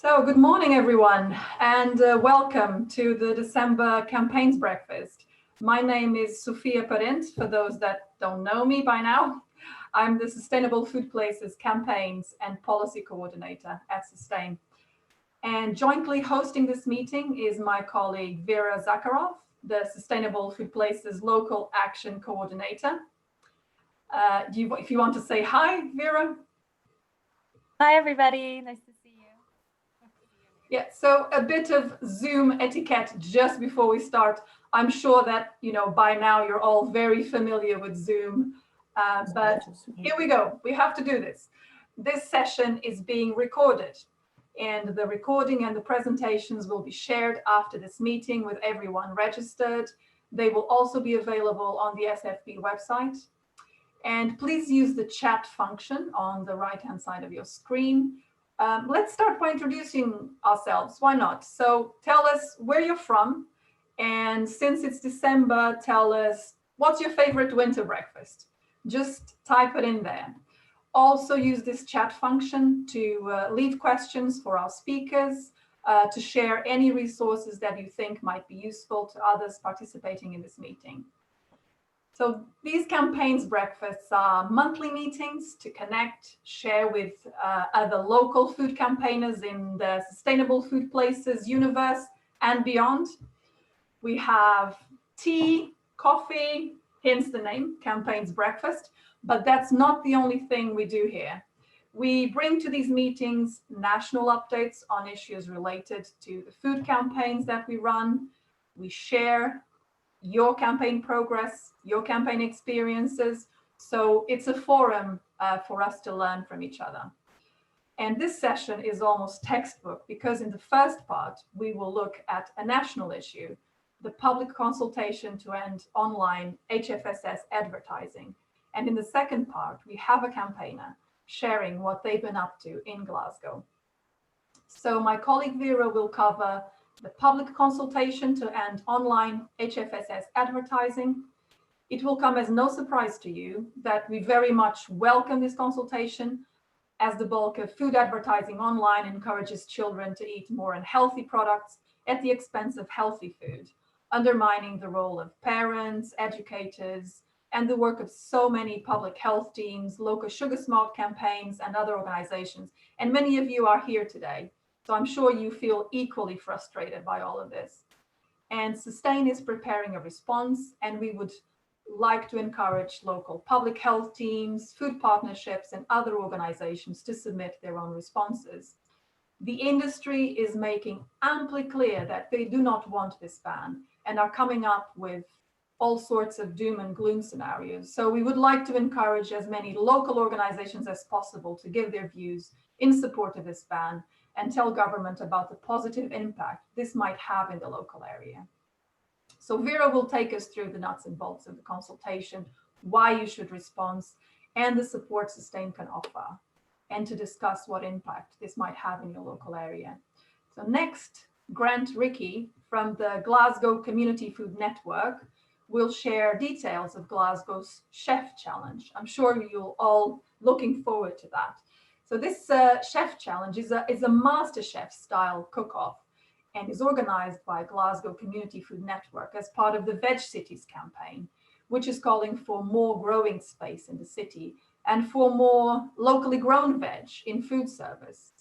So good morning, everyone, and welcome to the December Campaigns Breakfast. My name is Sofia Parent, for those that don't know me by now. I'm the Sustainable Food Places Campaigns and Policy Coordinator at Sustain. And jointly hosting this meeting is my colleague Vera Zakharov, the Sustainable Food Places Local Action Coordinator. If you want to say hi, Vera. Hi, everybody. Nice to see you. Yeah, so a bit of Zoom etiquette just before we start. I'm sure that, by now you're all very familiar with Zoom, but here we go. We have to do this. This session is being recorded, and the recording and the presentations will be shared after this meeting with everyone registered. They will also be available on the SFP website. And please use the chat function on the right-hand side of your screen. Let's start by introducing ourselves. Why not? So tell us where you're from. And since it's December, tell us what's your favorite winter breakfast. Just type it in there. Also use this chat function to leave questions for our speakers, to share any resources that you think might be useful to others participating in this meeting. So these campaigns breakfasts are monthly meetings to connect, share with other local food campaigners in the Sustainable Food Places universe and beyond. We have tea, coffee, hence the name, Campaigns Breakfast, but that's not the only thing we do here. We bring to these meetings national updates on issues related to the food campaigns that we run. We share your campaign progress, your campaign experiences. So it's a forum for us to learn from each other. And this session is almost textbook because in the first part, we will look at a national issue, the public consultation to end online HFSS advertising. And in the second part, we have a campaigner sharing what they've been up to in Glasgow. So my colleague Vera will cover the public consultation to end online HFSS advertising. It will come as no surprise to you that we very much welcome this consultation, as the bulk of food advertising online encourages children to eat more unhealthy products at the expense of healthy food, undermining the role of parents, educators, and the work of so many public health teams, local sugar smart campaigns, and other organizations. And many of you are here today. So I'm sure you feel equally frustrated by all of this. And Sustain is preparing a response, and we would like to encourage local public health teams, food partnerships, and other organizations to submit their own responses. The industry is making amply clear that they do not want this ban and are coming up with all sorts of doom and gloom scenarios. So we would like to encourage as many local organizations as possible to give their views in support of this ban and tell government about the positive impact this might have in the local area. So Vera will take us through the nuts and bolts of the consultation, why you should respond, and the support Sustain can offer, and to discuss what impact this might have in your local area. So next, Grant Rickey from the Glasgow Community Food Network will share details of Glasgow's Chef Challenge. I'm sure you're all looking forward to that. So this Chef Challenge is a MasterChef style cook-off and is organized by Glasgow Community Food Network as part of the Veg Cities campaign, which is calling for more growing space in the city and for more locally grown veg in food service.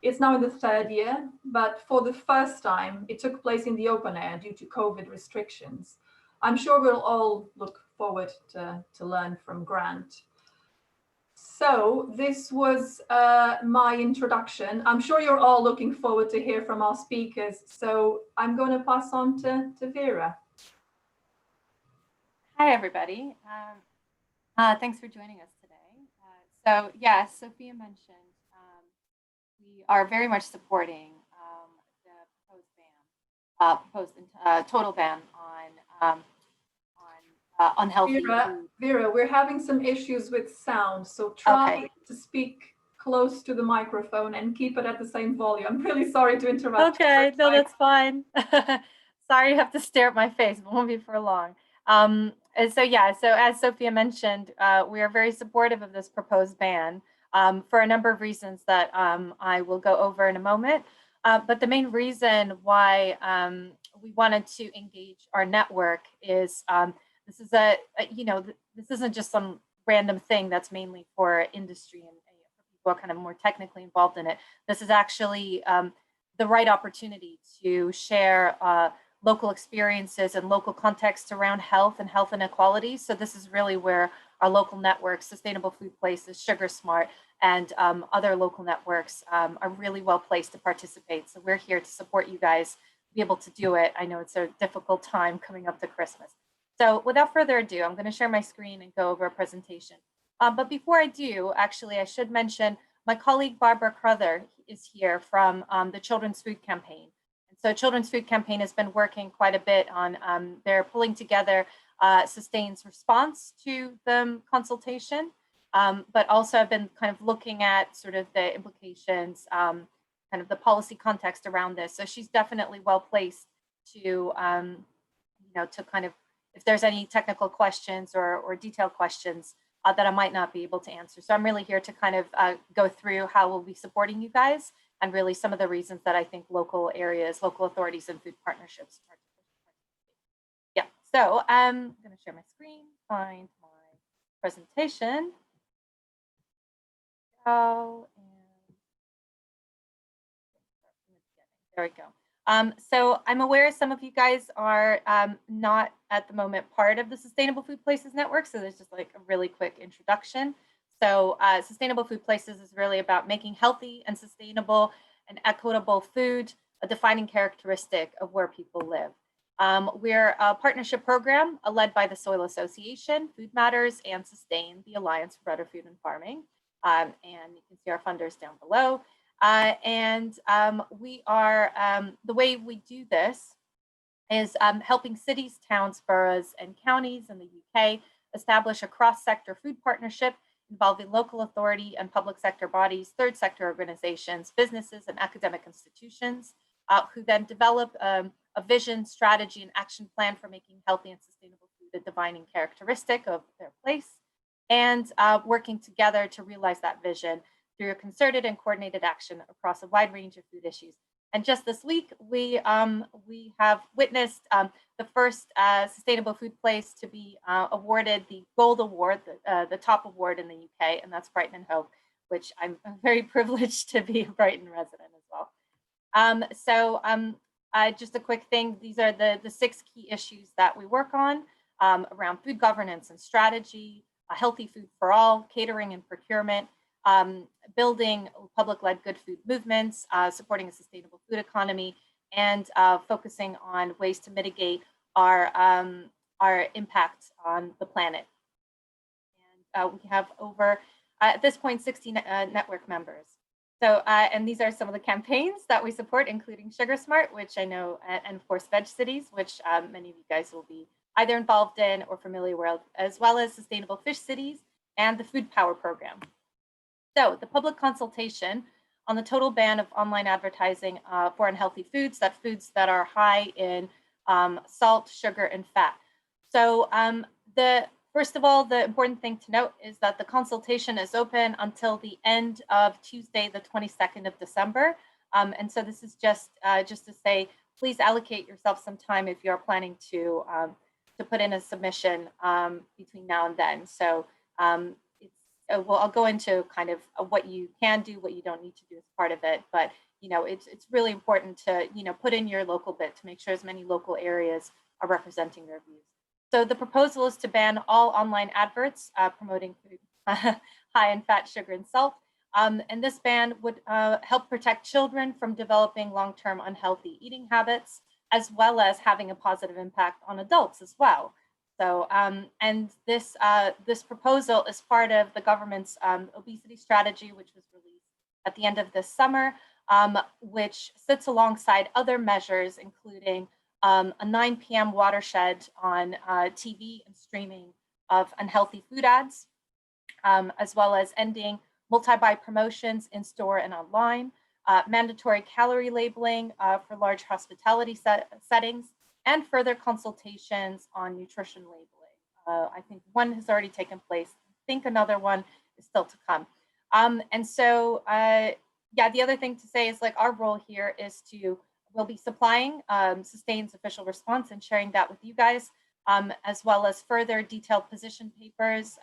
It's now in the third year, but for the first time, it took place in the open air due to COVID restrictions. I'm sure we'll all look forward to learn from Grant. So this was my introduction. I'm sure you're all looking forward to hear from our speakers. So I'm going to pass on to Vera. Hi, everybody. Thanks for joining us today. So yes, Sophia mentioned we are very much supporting the proposed total ban on unhealthy food. Vera, we're having some issues with sound, so try to speak close to the microphone and keep it at the same volume. I'm really sorry to interrupt. Okay, no, that's fine. Sorry you have to stare at my face, but it won't be for long. So as Sophia mentioned, we are very supportive of this proposed ban. for a number of reasons that I will go over in a moment. But the main reason why we wanted to engage our network is this is this isn't just some random thing that's mainly for industry and for people kind of more technically involved in it. This is actually the right opportunity to share local experiences and local contexts around health and health inequality. So this is really where our local networks, Sustainable Food Places, Sugar Smart, and other local networks are really well placed to participate. So we're here to support you guys be able to do it. I know it's a difficult time coming up to Christmas. So without further ado, I'm going to share my screen and go over a presentation. But before I do, actually, I should mention my colleague Barbara Crother is here from the Children's Food Campaign. And so Children's Food Campaign has been working quite a bit on, they're pulling together Sustain's response to the consultation, but also I've been kind of looking at sort of the implications, kind of the policy context around this. So she's definitely well placed to, to kind of, if there's any technical questions or detailed questions that I might not be able to answer. So I'm really here to kind of go through how we'll be supporting you guys and really some of the reasons that I think local areas, local authorities and food partnerships. Yeah, so I'm going to share my screen, find my presentation. Oh, and there we go. So I'm aware some of you guys are not at the moment part of the Sustainable Food Places Network. So there's just like a really quick introduction. So Sustainable Food Places is really about making healthy and sustainable and equitable food a defining characteristic of where people live. We're a partnership program led by the Soil Association, Food Matters, and Sustain, the Alliance for Better Food and Farming. And you can see our funders down below. We are, the way we do this is helping cities, towns, boroughs, and counties in the UK establish a cross-sector food partnership involving local authority and public sector bodies, third sector organizations, businesses, and academic institutions, who then develop a vision, strategy, and action plan for making healthy and sustainable food a defining characteristic of their place, and working together to realize that vision through a concerted and coordinated action across a wide range of food issues. And just this week, we have witnessed the first sustainable food place to be awarded the Gold Award, the top award in the UK, and that's Brighton and Hove, which I'm very privileged to be a Brighton resident as well. Just a quick thing, these are the 6 key issues that we work on around food governance and strategy, healthy food for all, catering and procurement, building public-led good food movements, supporting a sustainable food economy, and focusing on ways to mitigate our impact on the planet. And we have over, at this point, 60 network members. So, and these are some of the campaigns that we support, including Sugar Smart, which I know, and of course, Veg Cities, which many of you guys will be either involved in or familiar with, as well as Sustainable Fish Cities and the Food Power Program. So the public consultation on the total ban of online advertising for unhealthy foods that are high in salt, sugar, and fat. So first of all, the important thing to note is that the consultation is open until the end of Tuesday, the 22nd of December. And so this is just to say, please allocate yourself some time if you're planning to put in a submission between now and then. So well, I'll go into kind of what you can do, what you don't need to do as part of it. But, it's really important to, put in your local bit to make sure as many local areas are representing their views. So the proposal is to ban all online adverts promoting food high in fat, sugar, and salt. And this ban would help protect children from developing long-term unhealthy eating habits, as well as having a positive impact on adults as well. So, and this proposal is part of the government's obesity strategy, which was released at the end of this summer, which sits alongside other measures, including a 9 p.m. watershed on TV and streaming of unhealthy food ads, as well as ending multi-buy promotions in store and online, mandatory calorie labeling for large hospitality settings, and further consultations on nutrition labeling. I think one has already taken place. I think another one is still to come. And so, yeah, the other thing to say is like our role here is we'll be supplying Sustain's official response and sharing that with you guys, as well as further detailed position papers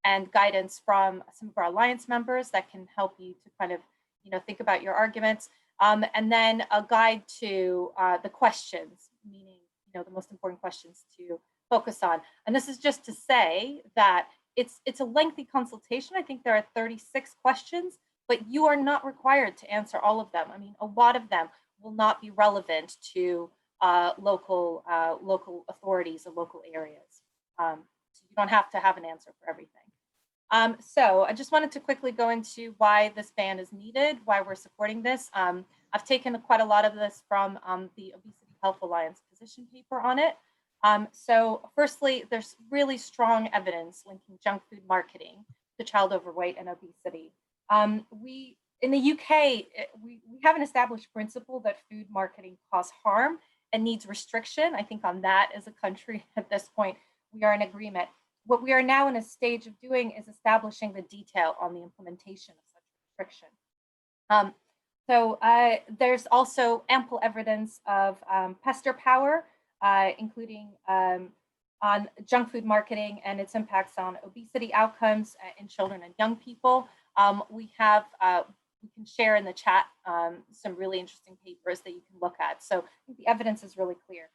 and guidance from some of our alliance members that can help you to kind of, think about your arguments. And then a guide to the questions, meaning, the most important questions to focus on. And this is just to say that it's a lengthy consultation. I think there are 36 questions, but you are not required to answer all of them. I mean, a lot of them will not be relevant to local authorities or local areas. So you don't have to have an answer for everything. So I just wanted to quickly go into why this ban is needed, why we're supporting this. I've taken quite a lot of this from the Obesity Health Alliance position paper on it. So firstly, there's really strong evidence linking junk food marketing to child overweight and obesity. In the UK, we have an established principle that food marketing causes harm and needs restriction. I think on that as a country at this point, we are in agreement. What we are now in a stage of doing is establishing the detail on the implementation of such restriction. So there's also ample evidence of pester power, including on junk food marketing and its impacts on obesity outcomes in children and young people. We can share in the chat some really interesting papers that you can look at. So I think the evidence is really clear.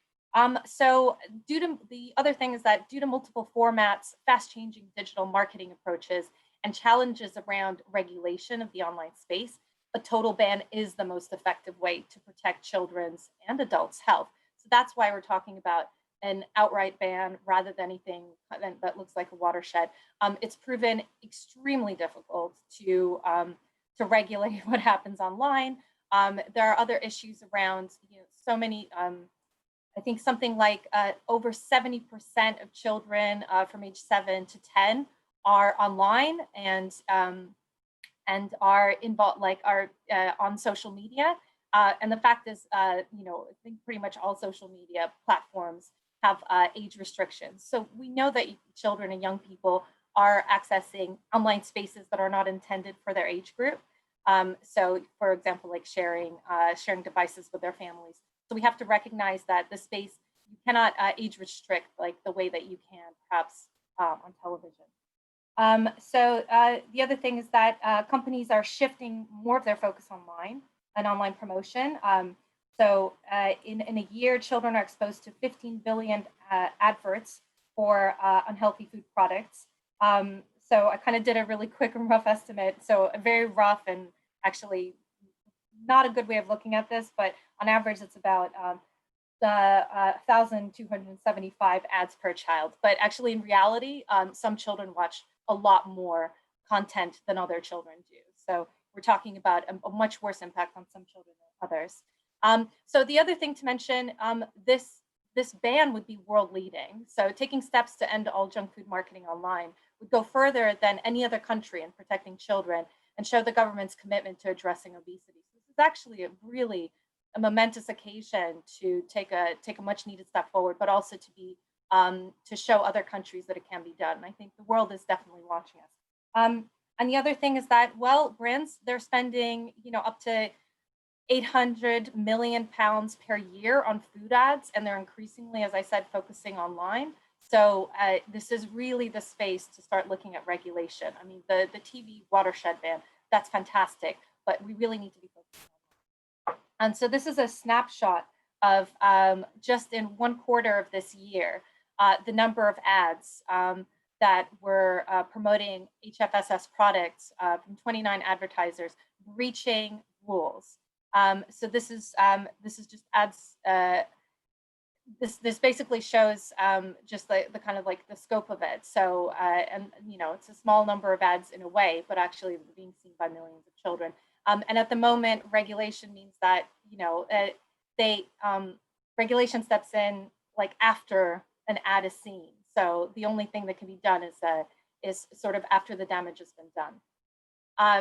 So the other thing is that due to multiple formats, fast changing digital marketing approaches, and challenges around regulation of the online space, a total ban is the most effective way to protect children's and adults' health. So that's why we're talking about an outright ban rather than anything that looks like a watershed. It's proven extremely difficult to regulate what happens online. There are other issues around, so many. I think something like over 70% of children from age 7 to 10 are online and are involved, are on social media. And the fact is, I think pretty much all social media platforms have age restrictions. So we know that children and young people are accessing online spaces that are not intended for their age group. So, for example, like sharing devices with their families. So we have to recognize that the space, you cannot age restrict like the way that you can perhaps on television. So the other thing is that companies are shifting more of their focus online and online promotion. So in a year, children are exposed to 15 billion adverts for unhealthy food products. So I kind of did a really quick and rough estimate. So a very rough and actually not a good way of looking at this, but on average, it's about 1,275 ads per child. But actually, in reality, some children watch a lot more content than other children do. So we're talking about a much worse impact on some children than others. So the other thing to mention, this ban would be world leading. So taking steps to end all junk food marketing online would go further than any other country in protecting children and show the government's commitment to addressing obesity. So this is actually a momentous occasion to take a much needed step forward, but also to show other countries that it can be done. And I think the world is definitely watching us. And the other thing is that, well, brands, they're spending, up to 800 million pounds per year on food ads, and they're increasingly, as I said, focusing online. So this is really the space to start looking at regulation. I mean, the TV watershed ban, that's fantastic, but we really need to be focusing on that. And so this is a snapshot of just in one quarter of this year, the number of ads that were promoting HFSS products from 29 advertisers breaching rules. So this is just ads. This basically shows just the kind of like the scope of it. So and it's a small number of ads in a way, but actually being seen by millions of children. And at the moment, regulation means that regulation steps in like after an ad is seen. So the only thing that can be done is sort of after the damage has been done.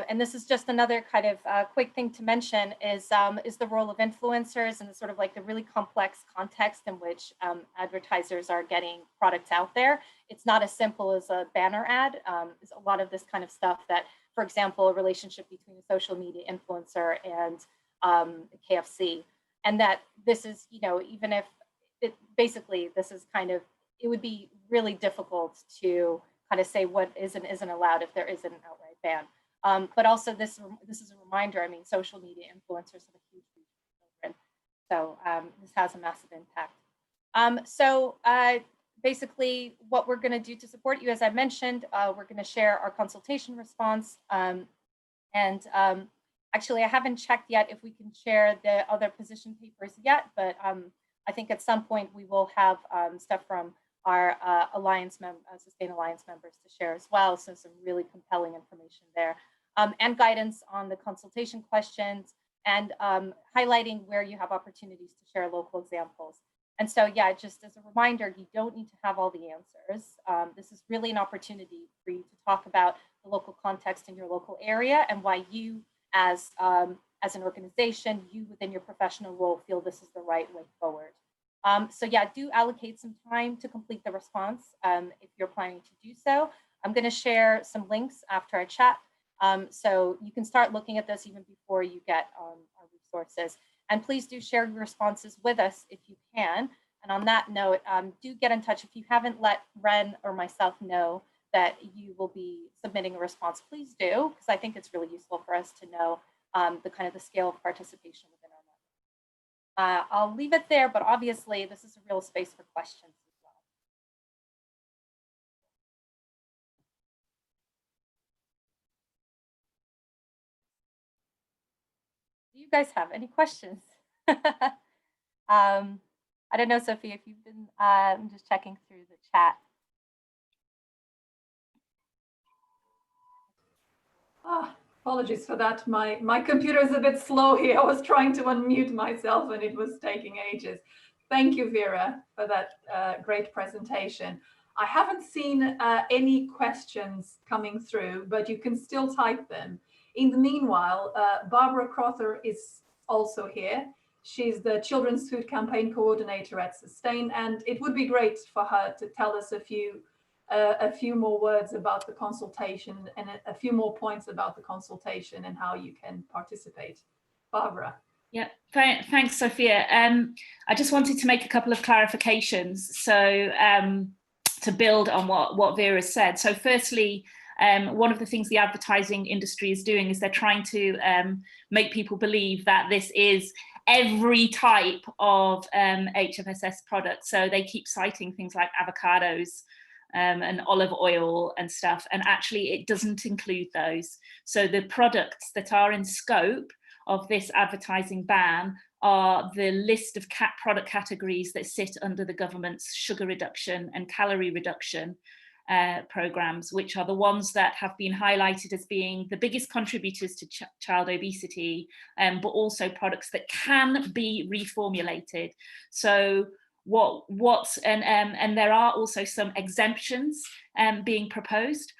And this is just another kind of quick thing to mention is the role of influencers and sort of like the really complex context in which advertisers are getting products out there. It's not as simple as a banner ad. It's a lot of this kind of stuff that for example, a relationship between a social media influencer and KFC. And that this is, you know, even if basically this is kind of, it would be really difficult to kind of say what is and isn't allowed if there isn't an outright ban. But also this is a reminder, I mean, social media influencers have a huge reach with children. So this has a massive impact. Basically what we're gonna do to support you, as I mentioned, we're gonna share our consultation response. Actually, I haven't checked yet if we can share the other position papers yet, but I think at some point we will have stuff from our Sustain Alliance members to share as well. So some really compelling information there, and guidance on the consultation questions, and highlighting where you have opportunities to share local examples. And so, yeah, just as a reminder, you don't need to have all the answers. This is really an opportunity for you to talk about the local context in your local area and why you, as an organization, you within your professional role feel this is the right way forward. So yeah, do allocate some time to complete the response if you're planning to do so. I'm going to share some links after I chat, so you can start looking at this even before you get our resources. And please do share your responses with us if you can. And on that note, do get in touch if you haven't let Ren or myself know that you will be submitting a response. Please do, because I think it's really useful for us to know the scale of participation within our network. I'll leave it there, but obviously this is a real space for questions as well. Do you guys have any questions? I don't know, Sophie, if you've been, I'm just checking through the chat. Apologies for that. My computer is a bit slow here. I was trying to unmute myself and it was taking ages. Thank you, Vera, for that great presentation. I haven't seen any questions coming through, but you can still type them. In the meanwhile, Barbara Crother is also here. She's the Children's Food Campaign Coordinator at Sustain, and it would be great for her to tell us a few more words about the consultation and a few more points about the consultation and how you can participate. Barbara. Yeah, thanks, Sophia. I just wanted to make a couple of clarifications. So to build on what Vera said. So firstly, one of the things the advertising industry is doing is they're trying to make people believe that this is every type of HFSS product. So they keep citing things like avocados and olive oil and stuff, and actually it doesn't include those. So the products that are in scope of this advertising ban are the list of product categories that sit under the government's sugar reduction and calorie reduction programs, which are the ones that have been highlighted as being the biggest contributors to child obesity, but also products that can be reformulated. So and there are also some exemptions being proposed.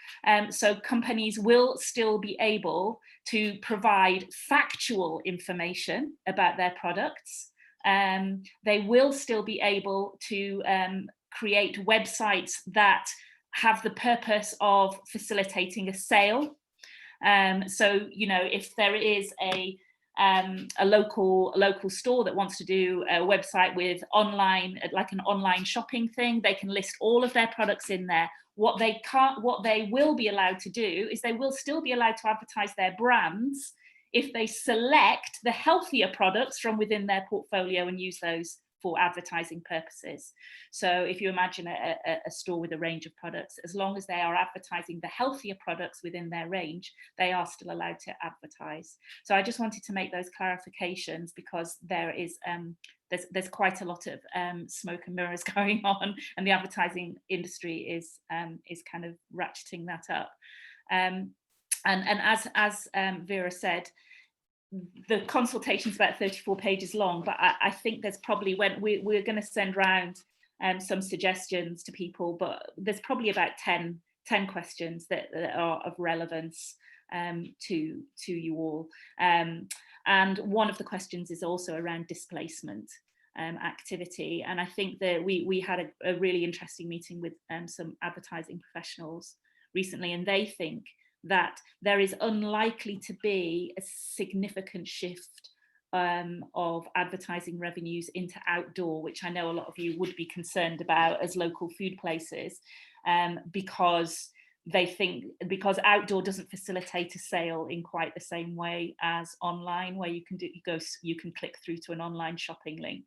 So companies will still be able to provide factual information about their products. They will still be able to create websites that have the purpose of facilitating a sale. So, you know, if there is a local store that wants to do a website with online, like an online shopping thing, they can list all of their products in there. What they will be allowed to do is they will still be allowed to advertise their brands if they select the healthier products from within their portfolio and use those for advertising purposes. So if you imagine a store with a range of products, as long as they are advertising the healthier products within their range, they are still allowed to advertise. So I just wanted to make those clarifications because there is there's quite a lot of smoke and mirrors going on, and the advertising industry is kind of ratcheting that up. And as Vera said, the consultation is about 34 pages long, but I think there's probably, when we're going to send around some suggestions to people, but there's probably about 10 questions that are of relevance to you all. And one of the questions is also around displacement activity. And I think that we had a really interesting meeting with some advertising professionals recently, and they think that there is unlikely to be a significant shift of advertising revenues into outdoor, which I know a lot of you would be concerned about as local food places, because because outdoor doesn't facilitate a sale in quite the same way as online, where you can click through to an online shopping link.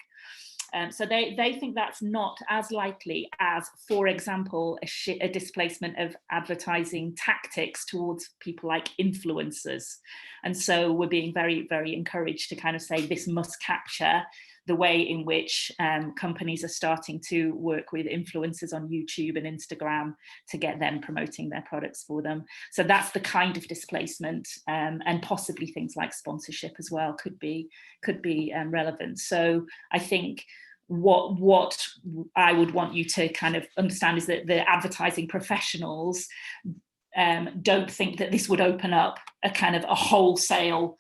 So they think that's not as likely as, for example, a displacement of advertising tactics towards people like influencers. And so we're being very, very encouraged to kind of say this must capture the way in which companies are starting to work with influencers on YouTube and Instagram to get them promoting their products for them. So that's the kind of displacement, and possibly things like sponsorship as well could be relevant. So I think what I would want you to kind of understand is that the advertising professionals don't think that this would open up a kind of a wholesale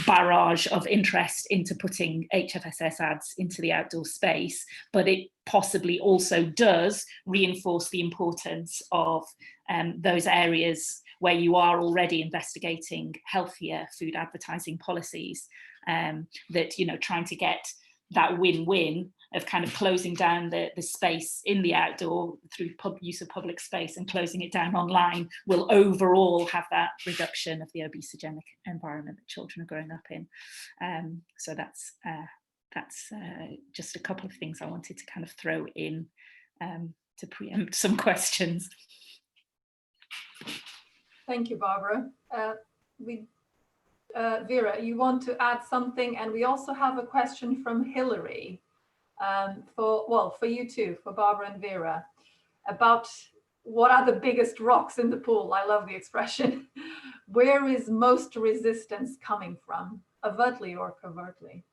barrage of interest into putting HFSS ads into the outdoor space, but it possibly also does reinforce the importance of those areas where you are already investigating healthier food advertising policies, that, you know, trying to get that win-win of kind of closing down the space in the outdoor through use of public space and closing it down online will overall have that reduction of the obesogenic environment that children are growing up in. So that's just a couple of things I wanted to kind of throw in to preempt some questions. Thank you, Barbara. Vera, you want to add something? And we also have a question from Hillary, for you too, for Barbara and Vera, about what are the biggest rocks in the pool? I love the expression. Where is most resistance coming from, overtly or covertly?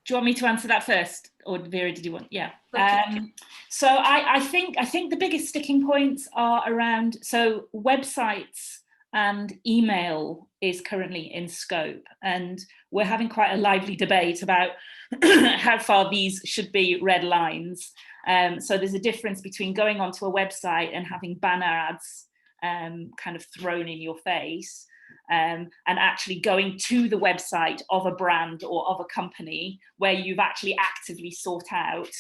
Do you want me to answer that first, or Vera, did you want? Yeah. So I think the biggest sticking points are around, so websites and email is currently in scope, and we're having quite a lively debate about how far these should be red lines. So there's a difference between going onto a website and having banner ads kind of thrown in your face, and actually going to the website of a brand or of a company where you've actually actively sought out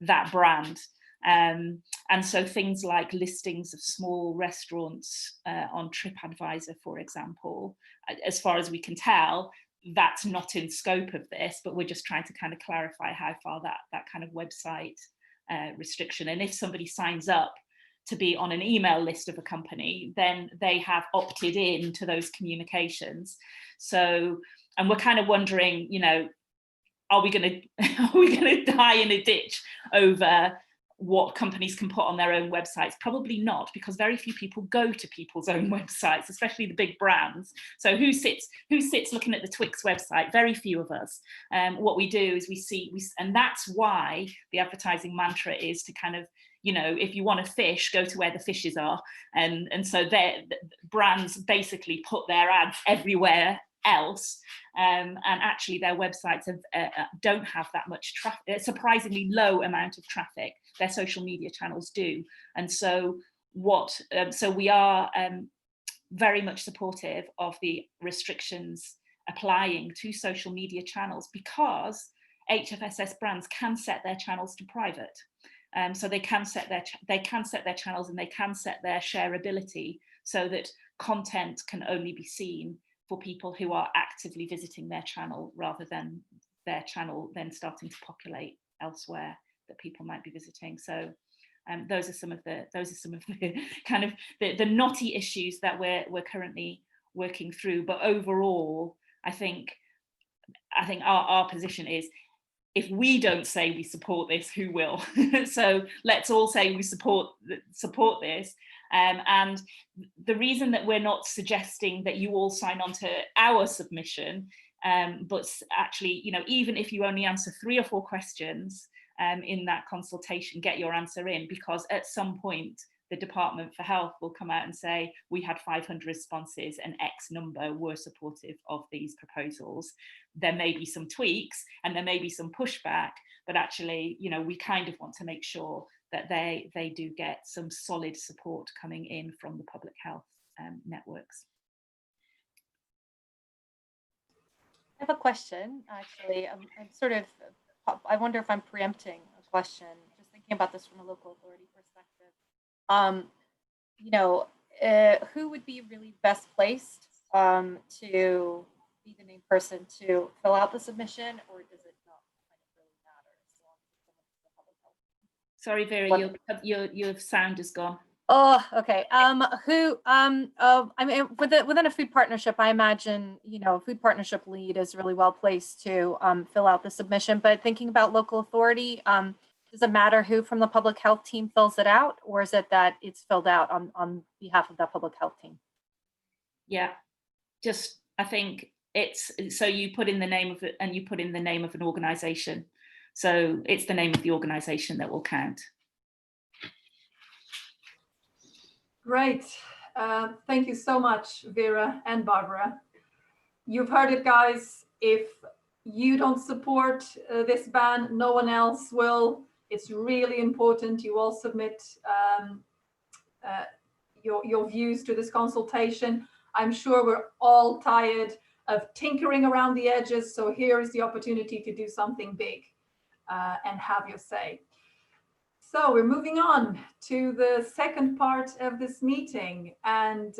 that brand. And so things like listings of small restaurants on TripAdvisor, for example, as far as we can tell, that's not in scope of this, but we're just trying to kind of clarify how far that kind of website restriction. And if somebody signs up to be on an email list of a company, then they have opted in to those communications. So, and we're kind of wondering, you know, are we going to die in a ditch over what companies can put on their own websites? Probably not, because very few people go to people's own websites, especially the big brands. So who sits looking at the Twix website? Very few of us. What we do is and that's why the advertising mantra is to kind of, you know, if you want to fish, go to where the fishes are. And so brands basically put their ads everywhere else, and actually their websites don't have that much traffic, a surprisingly low amount of traffic. Their social media channels do. And so so we are very much supportive of the restrictions applying to social media channels, because HFSS brands can set their channels to private. So they can set their channels, and they can set their shareability so that content can only be seen for people who are actively visiting their channel, rather than their channel then starting to populate elsewhere that people might be visiting. So those are some of the kind of the knotty issues that we're currently working through. But overall, I think our position is, if we don't say we support this, who will? So let's all say we support this. And the reason that we're not suggesting that you all sign on to our submission, but actually, you know, even if you only answer 3 or 4 questions in that consultation, get your answer in, because at some point the Department for Health will come out and say, we had 500 responses and X number were supportive of these proposals. There may be some tweaks and there may be some pushback, but actually, you know, we kind of want to make sure that they do get some solid support coming in from the public health networks. I have a question, actually. I wonder if I'm preempting a question, just thinking about this from a local authority perspective. Who would be really best placed to be the named person to fill out the submission, or does it not kind of really matter as long as someone from the public health? Sorry, Vera, your sound is gone. Oh, okay. I mean, within a food partnership, I imagine, food partnership lead is really well placed to fill out the submission. But thinking about local authority, does it matter who from the public health team fills it out, or is it that it's filled out on behalf of that public health team? Yeah, I think it's, so you put in the name of it and you put in the name of an organization. So it's the name of the organization that will count. Great. Thank you so much, Vera and Barbara. You've heard it, guys. If you don't support this ban, no one else will. It's really important you all submit your views to this consultation. I'm sure we're all tired of tinkering around the edges, so here is the opportunity to do something big and have your say. So we're moving on to the second part of this meeting, and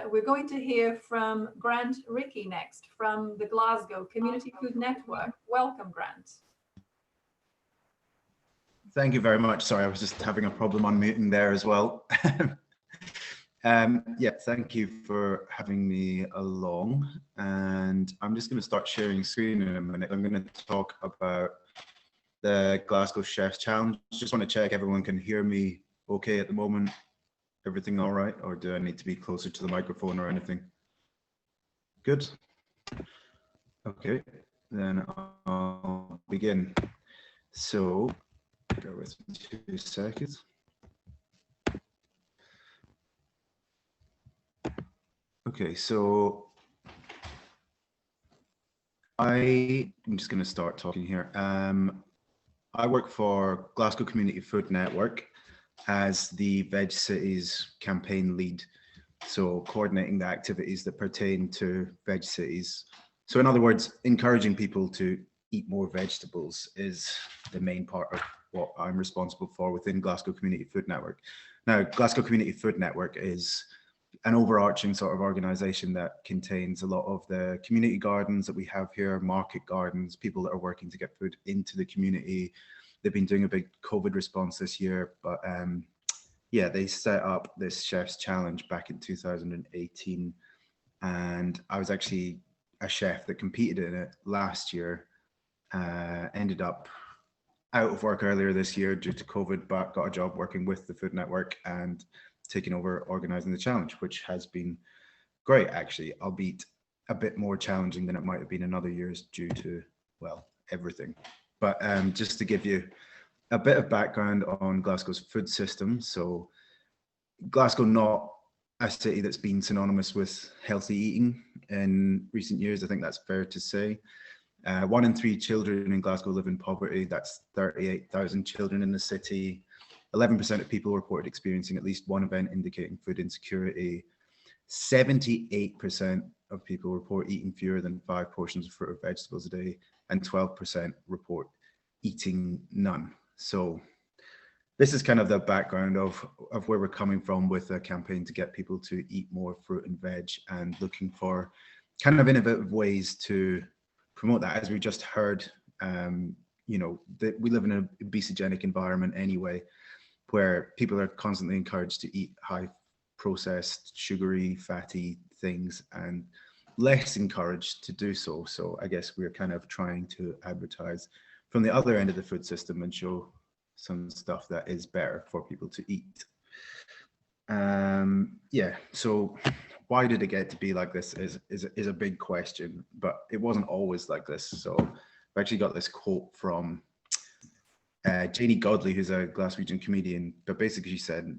we're going to hear from Grant Rickey next from the Glasgow Community Food Network. Welcome, Grant. Thank you very much. Sorry, I was just having a problem unmuting there as well. Yeah, thank you for having me along. And I'm just going to start sharing screen in a minute. I'm going to talk about the Glasgow Chefs Challenge. Just want to check everyone can hear me okay at the moment. Everything all right? Or do I need to be closer to the microphone or anything? Good. Okay, then I'll begin. So, bear with me 2 seconds. Okay, so I'm just going to start talking here. I work for Glasgow Community Food Network as the Veg Cities campaign lead, so coordinating the activities that pertain to Veg Cities. So in other words, encouraging people to eat more vegetables is the main part of what I'm responsible for within Glasgow Community Food Network. Now, Glasgow Community Food Network is an overarching sort of organisation that contains a lot of the community gardens that we have here, market gardens, people that are working to get food into the community. They've been doing a big COVID response this year, but yeah, they set up this Chef's Challenge back in 2018. And I was actually a chef that competed in it last year, ended up out of work earlier this year due to COVID, but got a job working with the Food Network and taking over organising the challenge, which has been great, actually, albeit a bit more challenging than it might have been in other years due to, well, everything. But just to give you a bit of background on Glasgow's food system. So Glasgow, not a city that's been synonymous with healthy eating in recent years. I think that's fair to say. 1 in 3 children in Glasgow live in poverty. That's 38,000 children in the city. 11% of people reported experiencing at least one event indicating food insecurity. 78% of people report eating fewer than 5 portions of fruit or vegetables a day, and 12% report eating none. So this is kind of the background of where we're coming from with a campaign to get people to eat more fruit and veg, and looking for kind of innovative ways to promote that. As we just heard, you know, that we live in an obesogenic environment anyway, where people are constantly encouraged to eat high processed, sugary, fatty things, and less encouraged to do so. So I guess we're kind of trying to advertise from the other end of the food system and show some stuff that is better for people to eat. Yeah, so why did it get to be like this is a big question, but it wasn't always like this. So I've actually got this quote from Janie Godley, who's a Glaswegian comedian, but basically she said,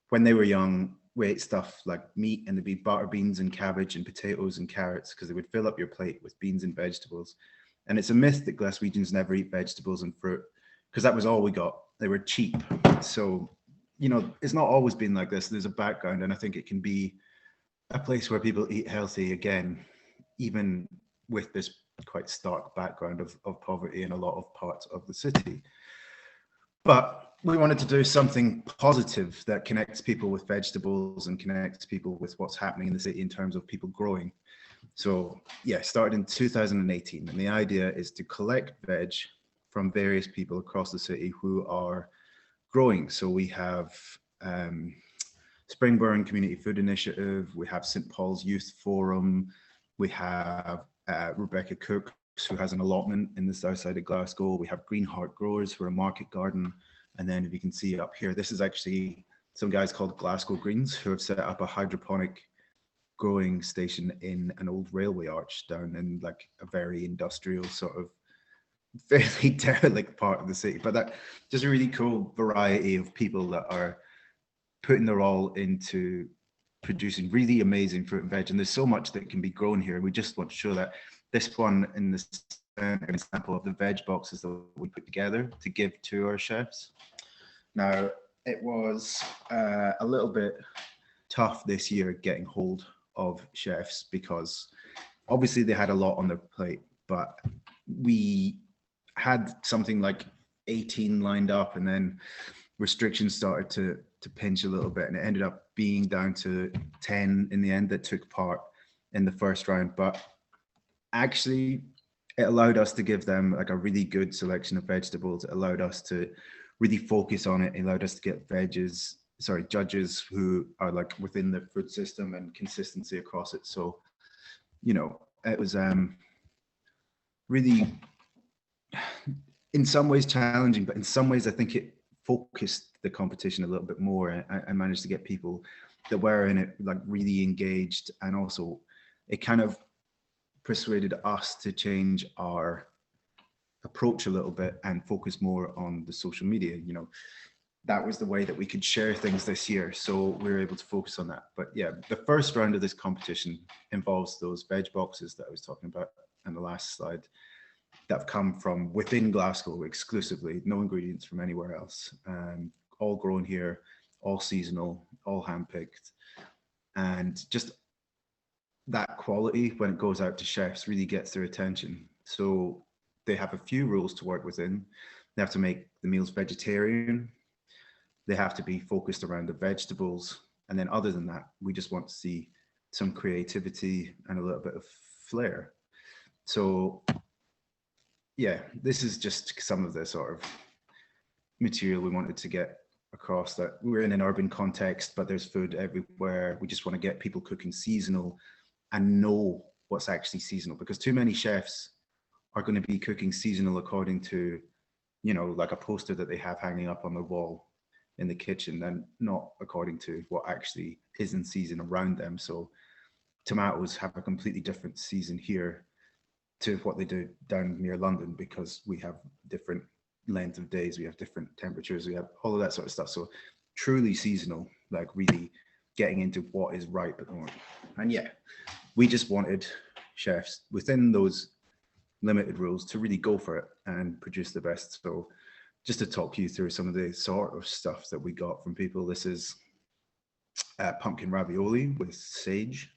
when they were young, we ate stuff like meat, and there'd be butter beans and cabbage and potatoes and carrots, because they would fill up your plate with beans and vegetables. And it's a myth that Glaswegians never eat vegetables and fruit, because that was all we got. They were cheap. So, you know, it's not always been like this. There's a background, and I think it can be a place where people eat healthy again, even with this quite stark background of poverty in a lot of parts of the city. But we wanted to do something positive that connects people with vegetables and connects people with what's happening in the city in terms of people growing. So yeah, started in 2018, and the idea is to collect veg from various people across the city who are growing. So we have Springburn Community Food Initiative, we have St. Paul's Youth Forum, we have Rebecca Cooks, who has an allotment in the south side of Glasgow. We have Green Heart Growers, who are a market garden. And then if you can see up here, this is actually some guys called Glasgow Greens who have set up a hydroponic growing station in an old railway arch down in like a very industrial sort of fairly derelict part of the city. But that just a really cool variety of people that are putting their all into producing really amazing fruit and veg. And there's so much that can be grown here. We just want to show that. This one in this example of the veg boxes that we put together to give to our chefs. Now, it was a little bit tough this year getting hold of chefs because obviously they had a lot on their plate, but we had something like 18 lined up, and then restrictions started to pinch a little bit, and it ended up being down to 10 in the end that took part in the first round. But actually it allowed us to give them like a really good selection of vegetables. It allowed us to really focus on it. It allowed us to get judges who are like within the food system and consistency across it. So, you know, it was really in some ways challenging, but in some ways I think it focused the competition a little bit more. I managed to get people that were in it like really engaged, and also it kind of persuaded us to change our approach a little bit and focus more on the social media. You know, that was the way that we could share things this year, so we were able to focus on that. But yeah, the first round of this competition involves those veg boxes that I was talking about in the last slide that have come from within Glasgow exclusively, no ingredients from anywhere else, all grown here, all seasonal, all handpicked, and just that quality when it goes out to chefs really gets their attention. So they have a few rules to work within. They have to make the meals vegetarian. They have to be focused around the vegetables. And then other than that, we just want to see some creativity and a little bit of flair. So yeah, this is just some of the sort of material we wanted to get across, that we're in an urban context, but there's food everywhere. We just want to get people cooking seasonal and know what's actually seasonal, because too many chefs are going to be cooking seasonal according to, you know, like a poster that they have hanging up on the wall in the kitchen, and not according to what actually is in season around them. So tomatoes have a completely different season here to what they do down near London, because we have different length of days, we have different temperatures, we have all of that sort of stuff. So truly seasonal, like really getting into what is ripe at the moment. And yeah, we just wanted chefs within those limited rules to really go for it and produce the best. So just to talk you through some of the sort of stuff that we got from people, this is pumpkin ravioli with sage.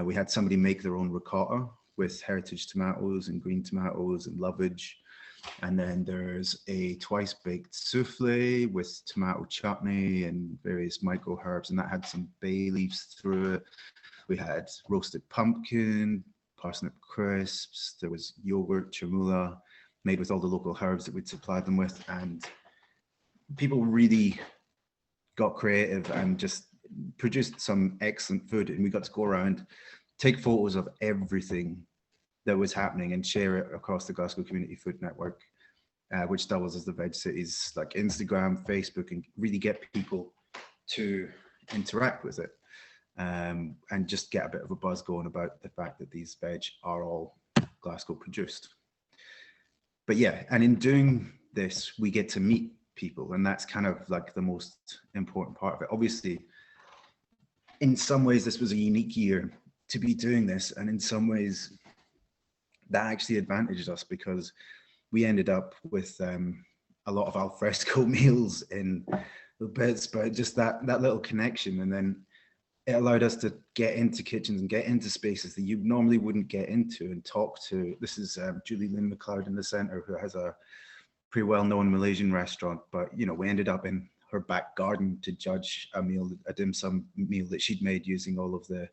We had somebody make their own ricotta with heritage tomatoes and green tomatoes and lovage. And then there's a twice baked souffle with tomato chutney and various micro herbs, and that had some bay leaves through it. We had roasted pumpkin, parsnip crisps, there was yogurt, chermoula, made with all the local herbs that we'd supplied them with. And people really got creative and just produced some excellent food. And we got to go around, take photos of everything that was happening and share it across the Glasgow Community Food Network, which doubles as the Veg Cities, like Instagram, Facebook, and really get people to interact with it, and just get a bit of a buzz going about the fact that these veg are all Glasgow produced. But yeah, and in doing this, we get to meet people, and that's kind of like the most important part of it. Obviously, in some ways, this was a unique year to be doing this, and in some ways, that actually advantaged us, because we ended up with a a lot of alfresco meals in the bits, but just that little connection. And then it allowed us to get into kitchens and get into spaces that you normally wouldn't get into and talk to. This is Julie Lynn McLeod in the center, who has a pretty well-known Malaysian restaurant, but you know, we ended up in her back garden to judge a meal, a dim sum meal that she'd made using all of the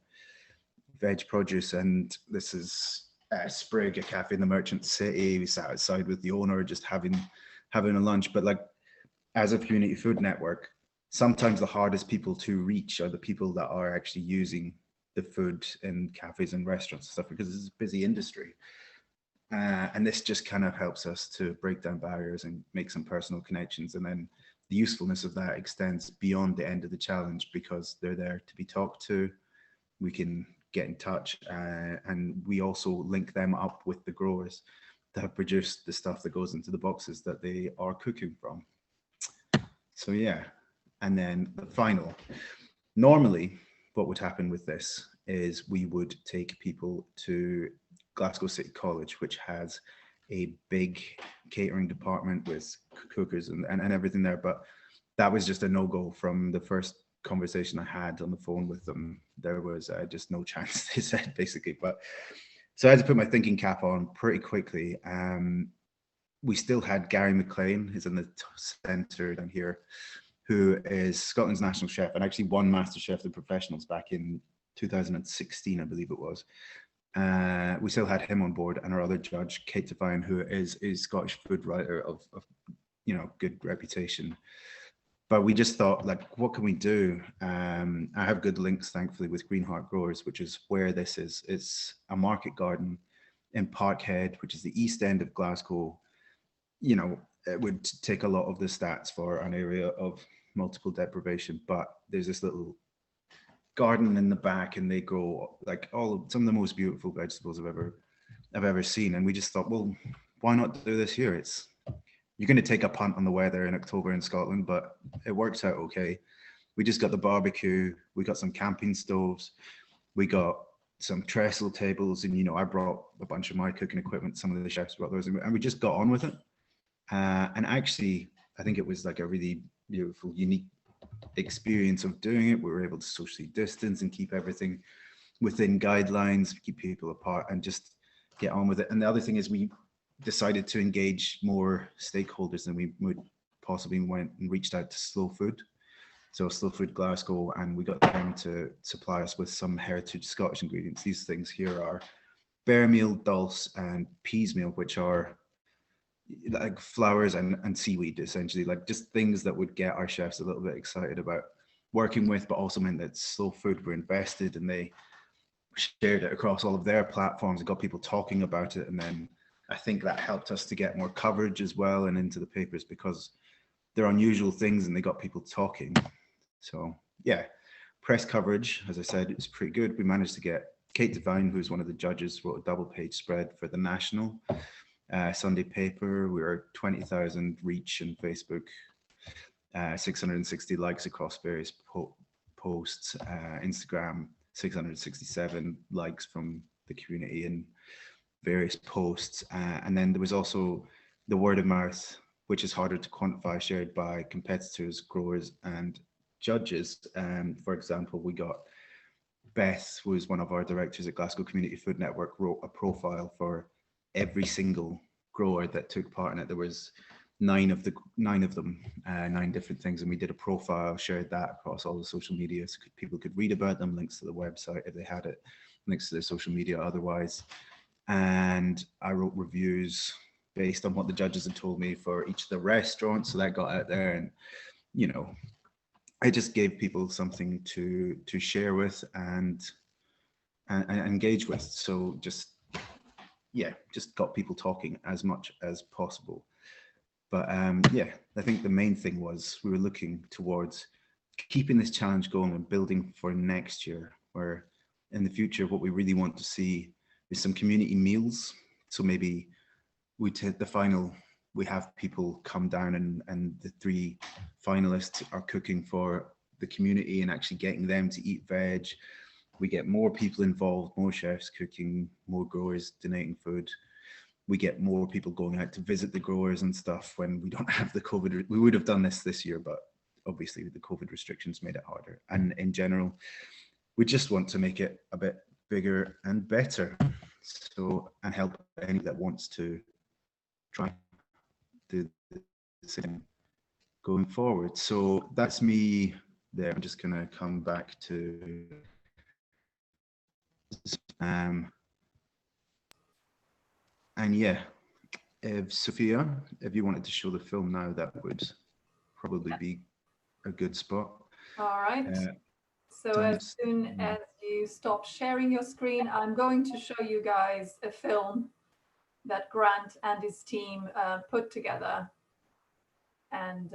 veg produce. And this is Sprig, a cafe in the Merchant City. We sat outside with the owner, just having a lunch. But like, as a community food network, sometimes the hardest people to reach are the people that are actually using the food in cafes and restaurants and stuff, because it's a busy industry. And this just kind of helps us to break down barriers and make some personal connections. And then the usefulness of that extends beyond the end of the challenge, because they're there to be talked to. We can get in touch, and we also link them up with the growers that have produced the stuff that goes into the boxes that they are cooking from. So yeah, and then the final, normally what would happen with this is we would take people to Glasgow City College, which has a big catering department with cookers and everything there. But that was just a no-go from the first conversation I had on the phone with them. There was just no chance, they said, basically. But so I had to put my thinking cap on pretty quickly. We still had Gary McLean, who's in the center down here, who is Scotland's national chef and actually won MasterChef the Professionals back in 2016, I believe it was. We still had him on board, and our other judge, Kate Devine, who is a Scottish food writer of you know, good reputation. But we just thought, like, what can we do? I have good links, thankfully, with Greenheart Growers, which is where this is. It's a market garden in Parkhead, which is the east end of Glasgow. You know, it would take a lot of the stats for an area of multiple deprivation, but there's this little garden in the back, and they grow like some of the most beautiful vegetables I've ever seen. And we just thought, well, why not do this here? You're going to take a punt on the weather in October in Scotland, but it works out okay. We just got the barbecue, we got some camping stoves, we got some trestle tables, and you know, I brought a bunch of my cooking equipment, some of the chefs brought those, and we just got on with it. And actually, I think it was like a really beautiful, unique experience of doing it. We were able to socially distance and keep everything within guidelines, keep people apart, and just get on with it. And the other thing is, we decided to engage more stakeholders than we would possibly went and reached out to Slow Food. So Slow Food Glasgow, and we got them to supply us with some heritage Scottish ingredients. These things here are bear meal, dulse, and peas meal, which are like flowers and seaweed, essentially, like just things that would get our chefs a little bit excited about working with, but also meant that Slow Food were invested, and they shared it across all of their platforms and got people talking about it. And then I think that helped us to get more coverage as well and into the papers, because they're unusual things and they got people talking. So yeah, press coverage, as I said, it's pretty good. We managed to get Kate Devine, who's one of the judges, wrote a double page spread for the National Sunday paper. We were 20,000 reach on Facebook, 660 likes across various posts, Instagram, 667 likes from the community in various posts. And then there was also the word of mouth, which is harder to quantify, shared by competitors, growers, and judges. For example, we got Beth, who was one of our directors at Glasgow Community Food Network, wrote a profile for every single grower that took part in it. There was nine of them, 9 different things, and we did a profile, shared that across all the social media, so people could read about them, links to the website if they had it, links to their social media otherwise. And I wrote reviews based on what the judges had told me for each of the restaurants, so that got out there. And you know, I just gave people something to share with and engage with. So just got people talking as much as possible. But yeah, I think the main thing was we were looking towards keeping this challenge going and building for next year, where in the future, what we really want to see is some community meals. So maybe we take the final, we have people come down and the 3 finalists are cooking for the community and actually getting them to eat veg. We get more people involved, more chefs cooking, more growers donating food. we get more people going out to visit the growers and stuff when we don't have the COVID. We would have done this year, but obviously the COVID restrictions made it harder. And in general, we just want to make it a bit bigger and better. So, and help anyone that wants to try to do the same going forward. So that's me there. I'm just gonna come back to and yeah, if Sophia, if you wanted to show the film now, that would probably be a good spot. All right. So as soon as you stop sharing your screen, I'm going to show you guys a film that Grant and his team put together. And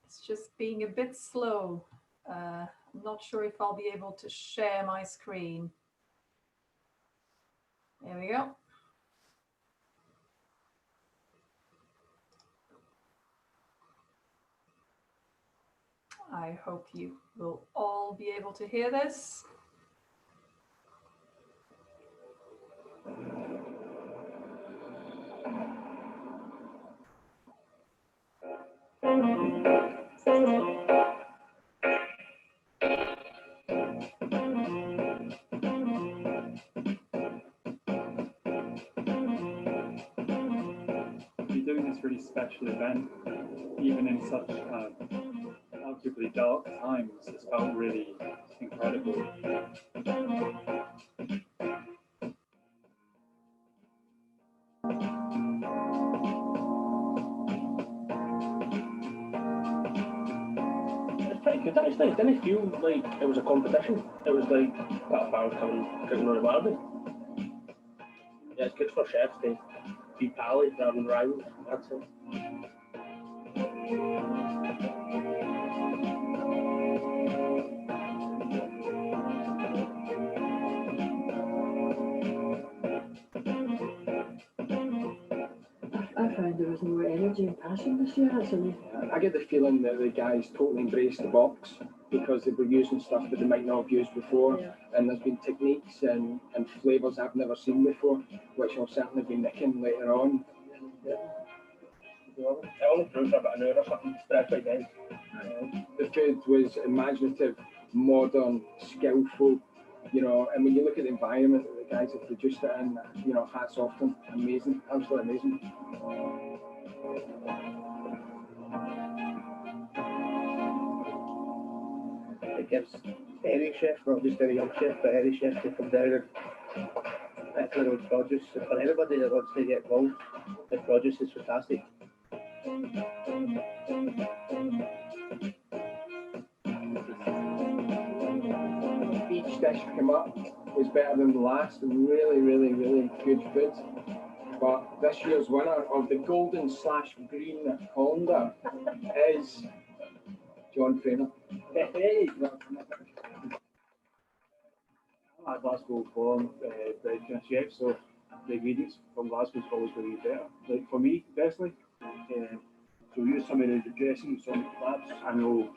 it's just being a bit slow. I'm not sure if I'll be able to share my screen. There we go. I hope you will all be able to hear this. You're doing this really special event, even in such arguably dark times. It's felt really incredible. It's pretty good actually. It didn't feel like it was a competition. It was like that bar coming cooking on a barbie. Yeah, it's good for chefs to be pally rather than rivals. That's it. I found there was more energy and passion this year, actually. I get the feeling that the guys totally embraced the box because they were using stuff that they might not have used before. Yeah. And there's been techniques and flavours I've never seen before, which I'll certainly be nicking later on. Yeah. It only grew for about an hour or something, spread by then. The food was imaginative, modern, skillful, you know, and when you look at the environment that the guys have produced it in, you know, hats off them. Amazing, absolutely amazing. It gives any chef, not just any young chef, but any chef to come down and pick their own produce. And for anybody that wants to get involved, the produce is fantastic. Each dish came up was better than the last, and really, really, really good food. But this year's winner of the golden/green colander is John Trainer. Hey. I'm a Glasgow born bred kind of chef, so the ingredients from Glasgow is always going to be better. Like for me personally, so use some of the dressing, some labs. I know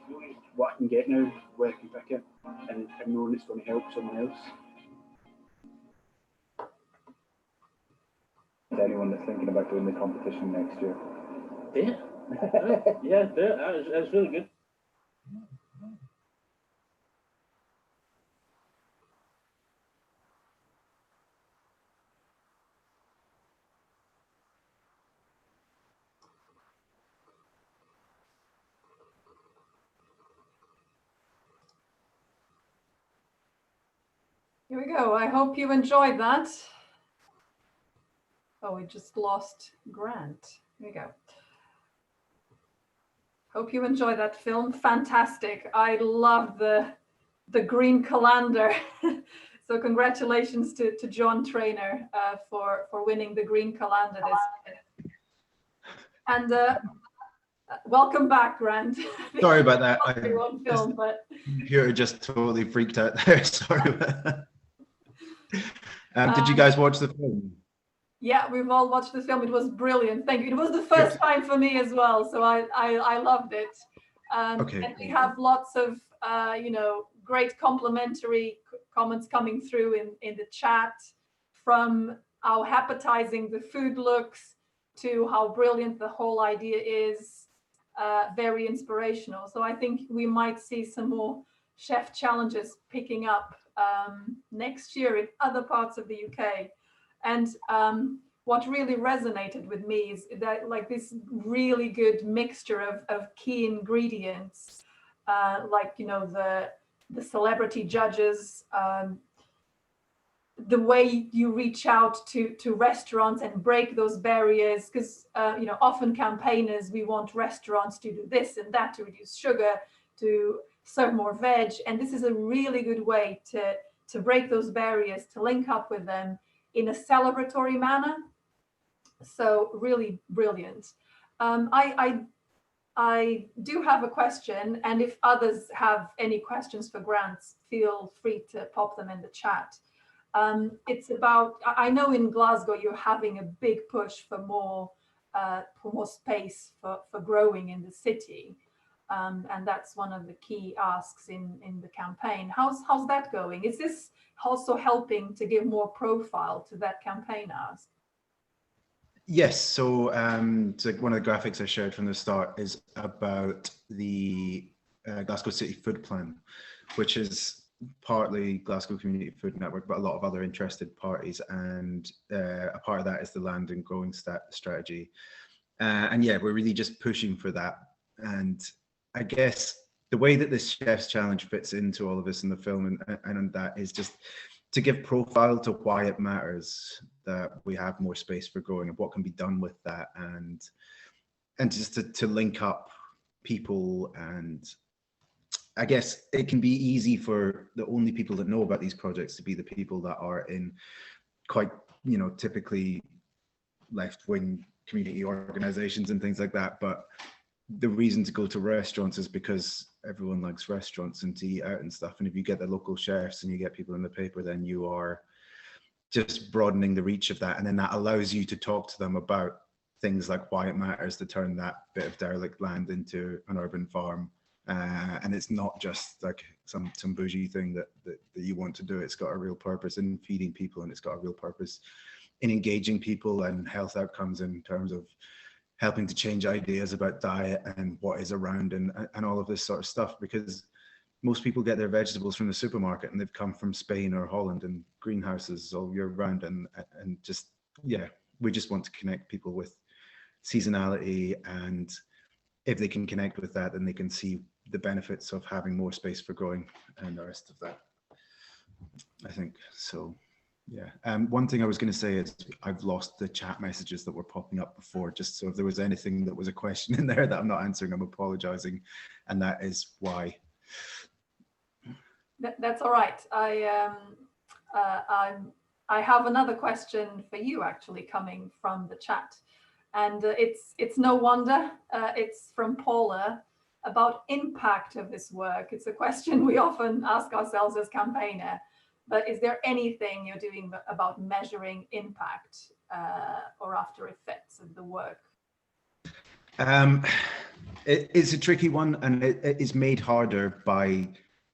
what I can get now, where I can pick it, and I know it's going to help someone else. Is anyone that's thinking about doing the competition next year? Yeah. Yeah, that's really good. Here we go. I hope you enjoyed that. Oh, we just lost Grant. Here we go. Hope you enjoyed that film. Fantastic. I love the green colander. So congratulations to John Trainer for winning the green colander this year. And welcome back, Grant. Sorry about that. On film, but Computer just totally freaked out there. Sorry about that. Did you guys watch the film? Yeah, we've all watched the film. It was brilliant. Thank you. It was the first time for me as well, so I loved it. Okay. And we have lots of you know, great complimentary comments coming through in the chat from how appetizing the food looks to how brilliant the whole idea is. Very inspirational. So I think we might see some more chef challenges picking up next year in other parts of the UK. And what really resonated with me is that like this really good mixture of key ingredients, like, you know, the celebrity judges, the way you reach out to restaurants and break those barriers, because you know, often campaigners, we want restaurants to do this and that, to reduce sugar, to serve more veg, and this is a really good way to break those barriers, to link up with them in a celebratory manner. So really brilliant. I do have a question, and if others have any questions for Grant, feel free to pop them in the chat. It's about, I know in Glasgow you're having a big push for more space for growing in the city, and that's one of the key asks in the campaign. How's that going? Is this also helping to give more profile to that campaign ask? Yes, so so one of the graphics I shared from the start is about the Glasgow City Food Plan, which is partly Glasgow Community Food Network, but a lot of other interested parties, and a part of that is the land and growing strategy. And yeah, we're really just pushing for that. And I guess the way that this Chef's Challenge fits into all of this in the film and that is just to give profile to why it matters that we have more space for growing and what can be done with that, and just to link up people. And I guess it can be easy for the only people that know about these projects to be the people that are in quite, you know, typically left-wing community organizations and things like that. But the reason to go to restaurants is because everyone likes restaurants and to eat out and stuff. And if you get the local chefs and you get people in the paper, then you are just broadening the reach of that. And then that allows you to talk to them about things like why it matters to turn that bit of derelict land into an urban farm. And it's not just like some bougie thing that you want to do. It's got a real purpose in feeding people, and it's got a real purpose in engaging people and health outcomes in terms of helping to change ideas about diet and what is around and all of this sort of stuff. Because most people get their vegetables from the supermarket and they've come from Spain or Holland in greenhouses all year round. And just, yeah, we just want to connect people with seasonality. And if they can connect with that, then they can see the benefits of having more space for growing and the rest of that, I think. So yeah, one thing I was going to say is I've lost the chat messages that were popping up before, just so if there was anything that was a question in there that I'm not answering, I'm apologizing, and that is why. That's all right. I have another question for you actually coming from the chat, and it's no wonder. It's from Paula about impact of this work. It's a question we often ask ourselves as campaigner. But is there anything you're doing about measuring impact or after effects of the work? It's a tricky one, and it is made harder by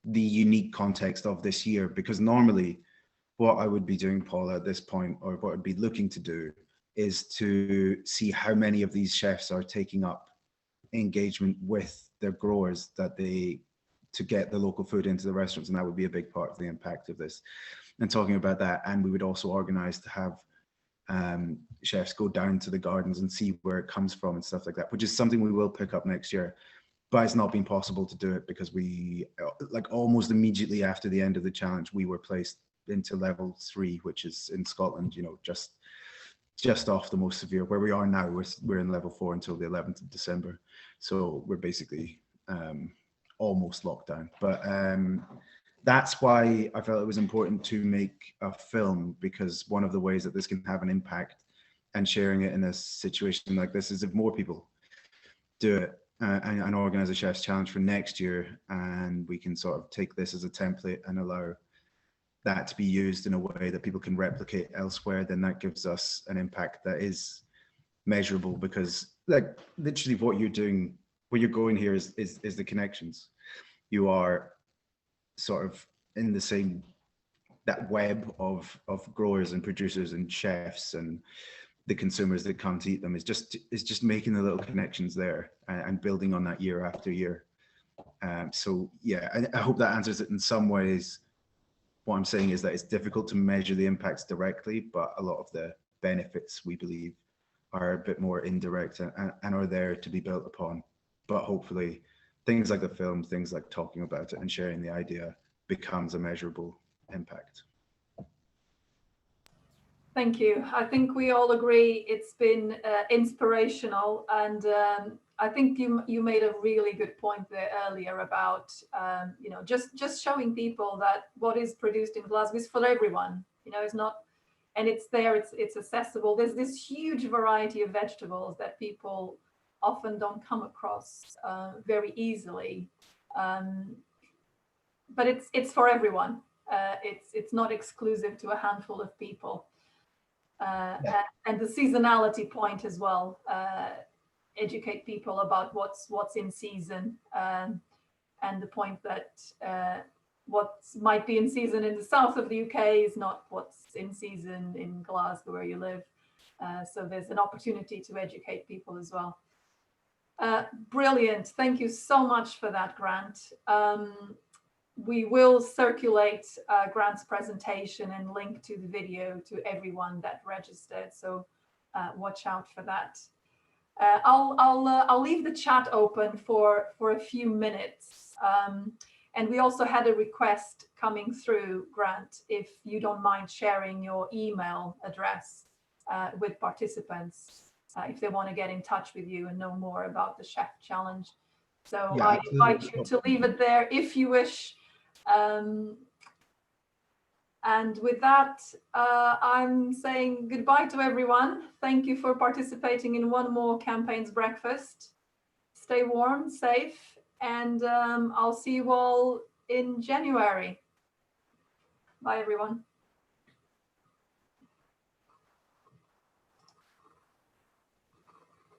the unique context of this year, because normally what I would be doing, Paula, at this point, or what I'd be looking to do, is to see how many of these chefs are taking up engagement with their growers to get the local food into the restaurants, and that would be a big part of the impact of this. And talking about that, and we would also organize to have chefs go down to the gardens and see where it comes from and stuff like that, which is something we will pick up next year. But it's not been possible to do it because we, like almost immediately after the end of the challenge, we were placed into level 3, which is in Scotland, you know, just off the most severe. Where we are now, we're in level 4 until the 11th of December. So we're basically almost locked down. But that's why I felt it was important to make a film, because one of the ways that this can have an impact and sharing it in a situation like this is if more people do it and organize a Chef's Challenge for next year, and we can sort of take this as a template and allow that to be used in a way that people can replicate elsewhere, then that gives us an impact that is measurable. Because like literally what you're doing, where you're going here is the connections. You are sort of in the same that web of growers and producers and chefs and the consumers that come to eat them is just making the little connections there and building on that year after year. So yeah, I hope that answers it in some ways. What I'm saying is that it's difficult to measure the impacts directly, but a lot of the benefits we believe are a bit more indirect and are there to be built upon. But hopefully things like the film, things like talking about it and sharing the idea becomes a measurable impact. Thank you. I think we all agree it's been inspirational, and I think you made a really good point there earlier about you know, just showing people that what is produced in Glasgow is for everyone. You know, it's not, and it's there, it's accessible. There's this huge variety of vegetables that people often don't come across very easily, but it's for everyone. It's not exclusive to a handful of people. And the seasonality point as well, educate people about what's in season, and the point that what might be in season in the south of the UK is not what's in season in Glasgow where you live. So there's an opportunity to educate people as well. Brilliant. Thank you so much for that, Grant. We will circulate Grant's presentation and link to the video to everyone that registered. So watch out for that. I'll leave the chat open for a few minutes. And we also had a request coming through, Grant, if you don't mind sharing your email address with participants, if they want to get in touch with you and know more about the Chef Challenge. So yeah, I invite you to leave it there if you wish. And with that, I'm saying goodbye to everyone. Thank you for participating in one more Campaigns Breakfast. Stay warm, safe, and I'll see you all in January. Bye, everyone.